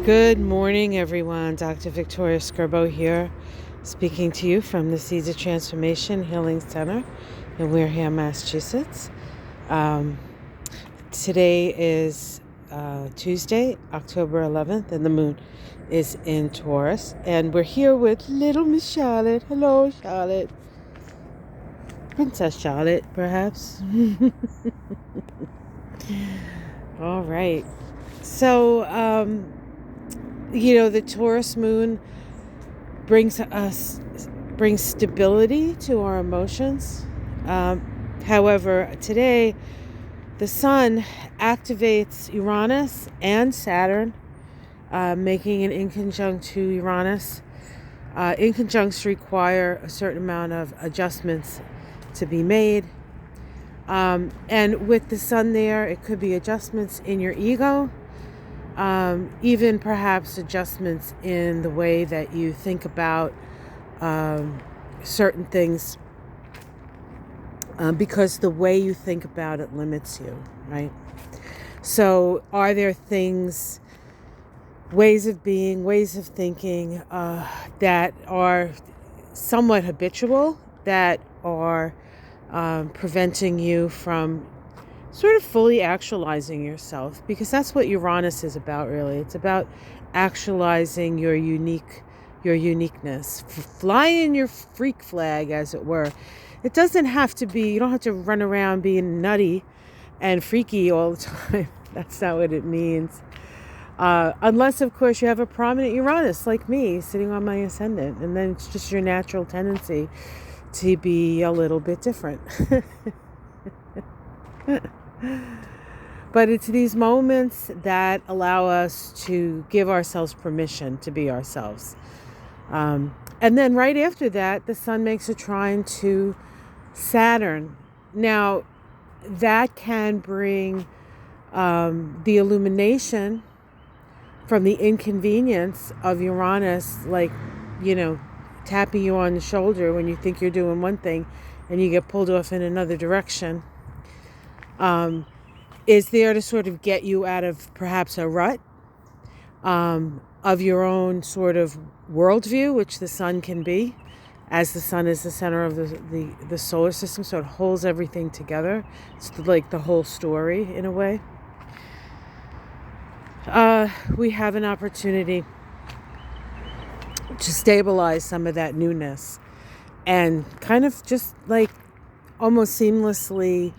Good morning, everyone. Dr. Victoria Skirbo here, speaking to you from the Seeds of Transformation Healing Center in Wareham, Massachusetts. Today is Tuesday, October 11th, and the moon is in Taurus. And we're here with little Miss Charlotte. Hello, Charlotte. Princess Charlotte, perhaps. All right. So, the Taurus moon brings stability to our emotions. However, today the sun activates Uranus and Saturn, making an inconjunct to Uranus. Inconjuncts require a certain amount of adjustments to be made. And with the sun there, it could be adjustments in your ego, even perhaps adjustments in the way that you think about certain things, because the way you think about it limits you, right? So are there things, ways of being, ways of thinking that are somewhat habitual, that are preventing you from sort of fully actualizing yourself? Because that's what Uranus is about, really. It's about actualizing your uniqueness, flying your freak flag, as it were. It doesn't have to be, you don't have to run around being nutty and freaky all the time. That's not what it means. Unless, of course, you have a prominent Uranus like me sitting on my ascendant, and then it's just your natural tendency to be a little bit different. But it's these moments that allow us to give ourselves permission to be ourselves. And then right after that, the sun makes a trine to Saturn. Now, that can bring the illumination from the inconvenience of Uranus, like, tapping you on the shoulder when you think you're doing one thing and you get pulled off in another direction. Is there to sort of get you out of perhaps a rut of your own sort of worldview, which the sun can be, as the sun is the center of the solar system, so it holds everything together. It's like the whole story in a way. We have an opportunity to stabilize some of that newness and kind of just like almost seamlessly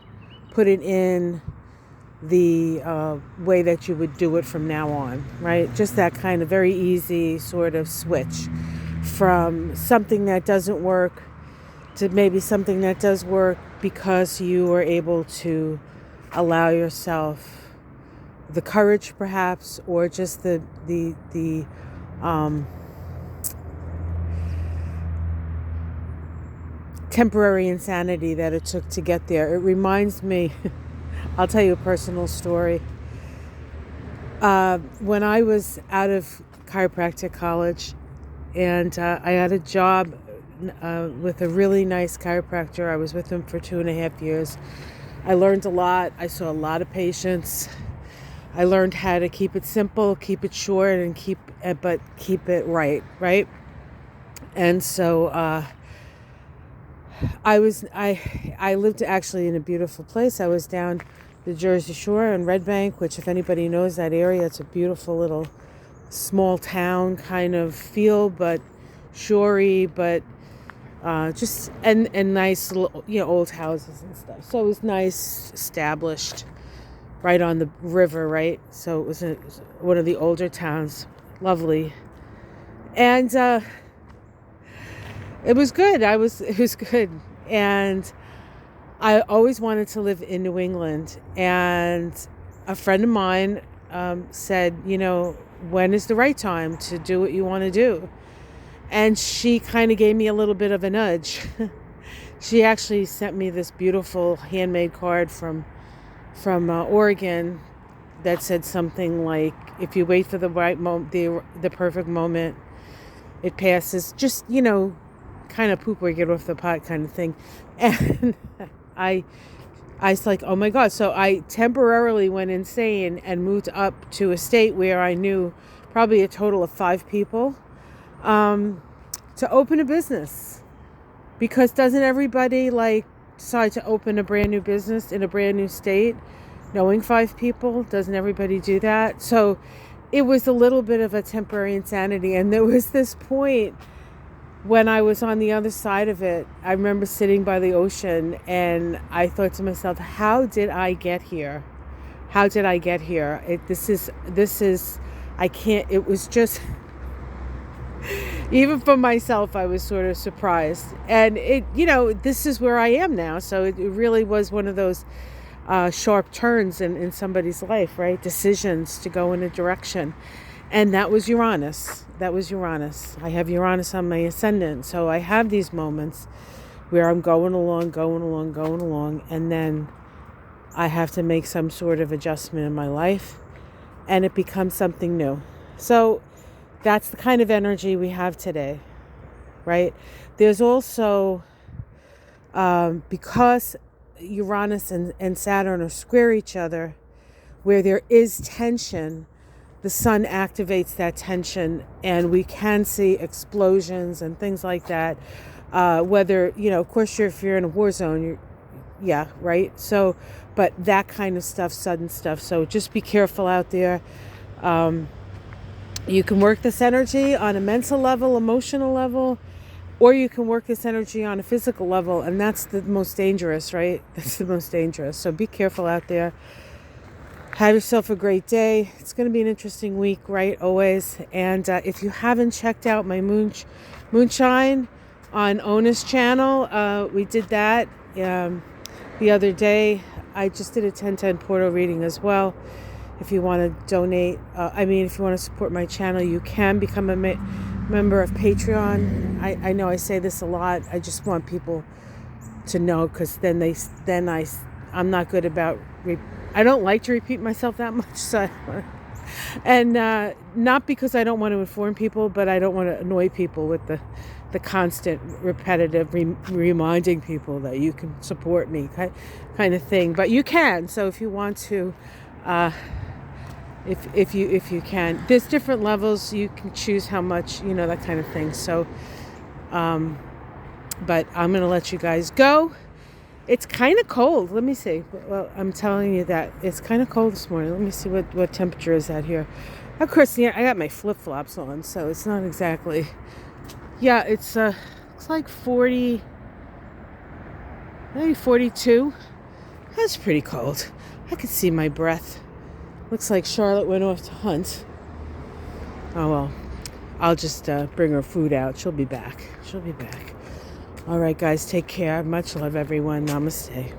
put it in the way that you would do it from now on, right? Just that kind of very easy sort of switch from something that doesn't work to maybe something that does work, because you are able to allow yourself the courage, perhaps, or just the temporary insanity that it took to get there. It reminds me, I'll tell you a personal story. When I was out of chiropractic college, and I had a job with a really nice chiropractor. I was with him for 2.5 years. I learned a lot. I saw a lot of patients. I learned how to keep it simple, keep it short, and keep it right? And so I lived actually in a beautiful place. I was down the Jersey Shore in Red Bank, which, if anybody knows that area, it's a beautiful little small town kind of feel, but shorey, but just and nice little, old houses and stuff. So it was nice, established, right on the river, right? So it was one of the older towns, lovely, and it was good. It was good, and I always wanted to live in New England. And a friend of mine said, when is the right time to do what you want to do? And she kind of gave me a little bit of a nudge. She actually sent me this beautiful handmade card from Oregon that said something like, if you wait for the right moment, the perfect moment, it passes. Just, kind of poop or get off the pot kind of thing. And I was like, oh my God. So I temporarily went insane and moved up to a state where I knew probably a total of 5 people, to open a business. Because doesn't everybody like decide to open a brand new business in a brand new state, knowing 5 people? Doesn't everybody do that? So it was a little bit of a temporary insanity. And there was this point when I was on the other side of it. I remember sitting by the ocean and I thought to myself, how did I get here? How did I get here? I can't, it was just, even for myself, I was sort of surprised. And this is where I am now. So it really was one of those sharp turns in somebody's life, right? Decisions to go in a direction. And that was Uranus. I have Uranus on my ascendant. So I have these moments where I'm going along. And then I have to make some sort of adjustment in my life. And it becomes something new. So that's the kind of energy we have today, right? There's also, because Uranus and Saturn are square each other, where there is tension, the sun activates that tension, and we can see explosions and things like that. Whether, of course, if you're in a war zone, yeah, right? So, but that kind of stuff, sudden stuff. So just be careful out there. You can work this energy on a mental level, emotional level, or you can work this energy on a physical level, and that's the most dangerous, right? That's the most dangerous. So be careful out there. Have yourself a great day. It's going to be an interesting week, right? Always. And if you haven't checked out my moonshine on Ona's channel, we did that the other day. I just did a 10/10 portal reading as well. If you want to donate, if you want to support my channel, you can become a member of Patreon. I know I say this a lot. I just want people to know, because I'm not good about. I don't like to repeat myself that much. So, and not because I don't want to inform people, but I don't want to annoy people with the constant repetitive reminding people that you can support me kind of thing. But you can. So if you want to. If you can, there's different levels. You can choose how much, that kind of thing. So, but I'm going to let you guys go. It's kind of cold. Let me see. Well, I'm telling you that it's kind of cold this morning. Let me see what temperature is at here. Of course, I got my flip-flops on, so it's not exactly. Yeah, it's looks like 40, maybe 42. That's pretty cold. I could see my breath. Looks like Charlotte went off to hunt. Oh, well. I'll just bring her food out. She'll be back. All right, guys. Take care. Much love, everyone. Namaste.